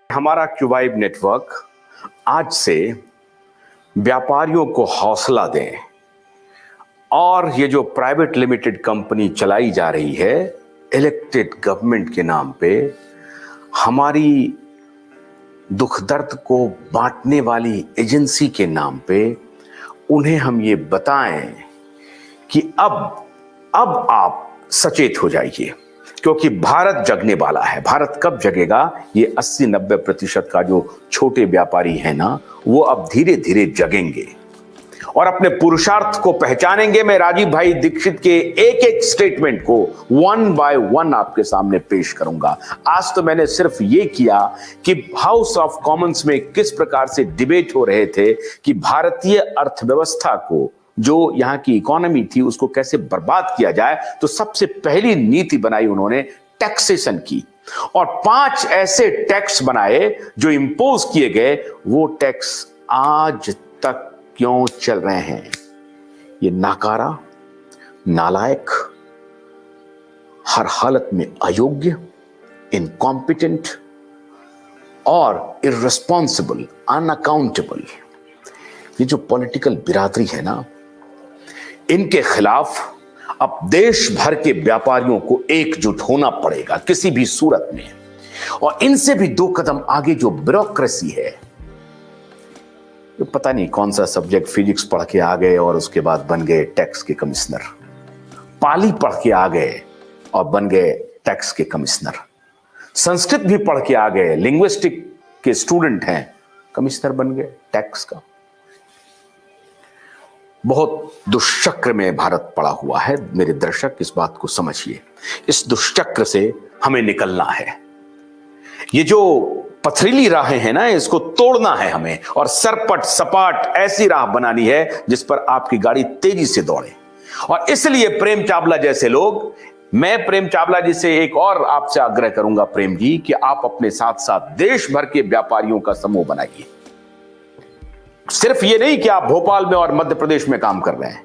हमारा क्यूवाइब नेटवर्क आज से व्यापारियों को हौसला दें और ये जो प्राइवेट लिमिटेड कंपनी चलाई जा रही है इलेक्टेड गवर्नमेंट के नाम पे, हमारी दुख दर्द को बांटने वाली एजेंसी के नाम पे, उन्हें हम ये बताएं कि अब आप सचेत हो जाइए, क्योंकि भारत जगने वाला है। भारत कब जगेगा? ये 80-90% का जो छोटे व्यापारी है ना, वो अब धीरे धीरे जगेंगे और अपने पुरुषार्थ को पहचानेंगे। मैं राजीव भाई दीक्षित के एक एक स्टेटमेंट को 1 बाय 1 आपके सामने पेश करूंगा। आज तो मैंने सिर्फ ये किया कि हाउस ऑफ कॉमन्स में किस प्रकार से डिबेट हो रहे थे कि भारतीय अर्थव्यवस्था को, जो यहाँ की इकोनॉमी थी, उसको कैसे बर्बाद किया जाए, तो सबसे पहली नीति बनाई उन्होंने टैक्सेशन की और 5 ऐसे टैक्स बनाए जो इंपोज किए गए। वो टैक्स आज तक क्यों चल रहे हैं? ये नाकारा, नालायक, हर हालत में अयोग्य, इनकॉम्पिटेंट और इर्रेस्पॉन्सिबल, अनअकाउंटेबल, ये जो पॉलिटिकल बिरादरी है ना, इनके खिलाफ अब देश भर के व्यापारियों को एकजुट होना पड़ेगा किसी भी सूरत में। और इनसे भी 2 कदम आगे जो ब्यूरोक्रेसी है, तो पता नहीं कौन सा सब्जेक्ट फिजिक्स पढ़ के आ गए और उसके बाद बन गए टैक्स के कमिश्नर, पाली पढ़ के आ गए और बन गए टैक्स के कमिश्नर, संस्कृत भी पढ़ के आ गए, लिंग्विस्टिक के स्टूडेंट हैं, कमिश्नर बन गए टैक्स का। बहुत दुष्चक्र में भारत पड़ा हुआ है। मेरे दर्शक, इस बात को समझिए, इस दुष्चक्र से हमें निकलना है। ये जो पथरीली राहें हैं ना, इसको तोड़ना है हमें और सरपट सपाट ऐसी राह बनानी है जिस पर आपकी गाड़ी तेजी से दौड़े। और इसलिए प्रेम चावला जैसे लोग, मैं प्रेम चावला जी से एक और आपसे आग्रह करूंगा प्रेम जी, कि आप अपने साथ साथ देश भर के व्यापारियों का समूह बनाइए। सिर्फ ये नहीं कि आप भोपाल में और मध्य प्रदेश में काम कर रहे हैं,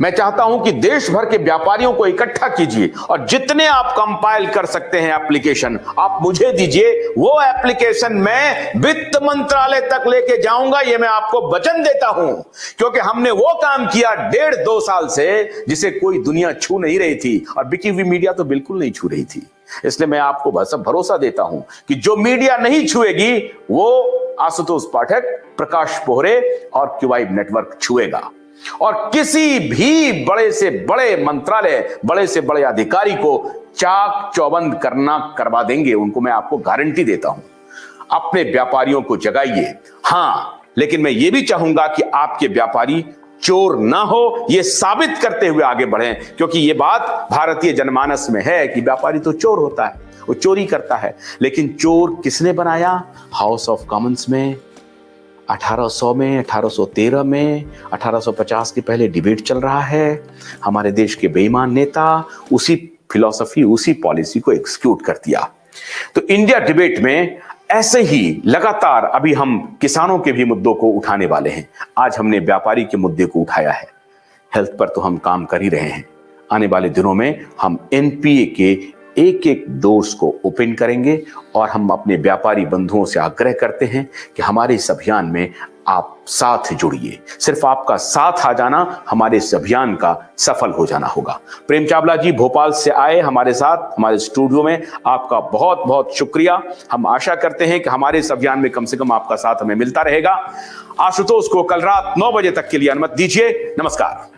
मैं चाहता हूं कि देश भर के व्यापारियों को इकट्ठा कीजिए और जितने आप कंपाइल कर सकते हैं एप्लीकेशन, आप मुझे दीजिए। वो एप्लीकेशन मैं वित्त मंत्रालय तक लेके जाऊंगा, ये मैं आपको वचन देता हूं, क्योंकि हमने वो काम किया 1.5-2 साल से जिसे कोई दुनिया छू नहीं रही थी और बिकी हुई मीडिया तो बिल्कुल नहीं छू रही थी। इसलिए मैं आपको बस भरोसा देता हूं कि जो मीडिया नहीं छुएगी वो आशुतोष पाठक, प्रकाश पोहरे और क्यूवाइब नेटवर्क छुएगा। और किसी भी बड़े से बड़े मंत्रालय, बड़े से बड़े अधिकारी को चाक चौबंद करवा देंगे, उनको मैं आपको गारंटी देता हूं। अपने व्यापारियों को जगाइए, हां, लेकिन मैं ये भी चाहूंगा कि आपके व्यापारी चोर ना हो, ये साबित करते हुए आगे बढ़ें, क्योंकि ये बात भारतीय जनमानस में है कि व्यापारी तो चोर होता है, वो चोरी करता है। लेकिन चोर किसने बनाया? हाउस ऑफ कॉमन्स में 1800 में, 1813 में, 1850 के पहले डिबेट चल रहा है। हमारे देश के बेईमान नेता उसी फिलॉसफी, उसी पॉलिसी को एग्जीक्यूट कर दिया। तो इंडिया डिबेट में ऐसे ही लगातार अभी हम किसानों के भी मुद्दों को उठाने वाले हैं। आज हमने व्यापारी के मुद्दे को उठाया है, हेल्थ पर तो हम काम कर ही रहे हैं। आने वाले दिनों में हम एनपीए के एक डोर्स को ओपन करेंगे और हम अपने व्यापारी बंधुओं से आग्रह करते हैं कि हमारे इस अभियान में आप साथ जुड़िए। सिर्फ आपका साथ आ जाना हमारे इस अभियान का सफल हो जाना होगा। प्रेम चावला जी भोपाल से आए हमारे साथ, हमारे स्टूडियो में, आपका बहुत बहुत शुक्रिया। हम आशा करते हैं कि हमारे इस अभियान में कम से कम आपका साथ हमें मिलता रहेगा। आशुतोष को कल रात 9 बजे तक के लिए अनुमति दीजिए। नमस्कार।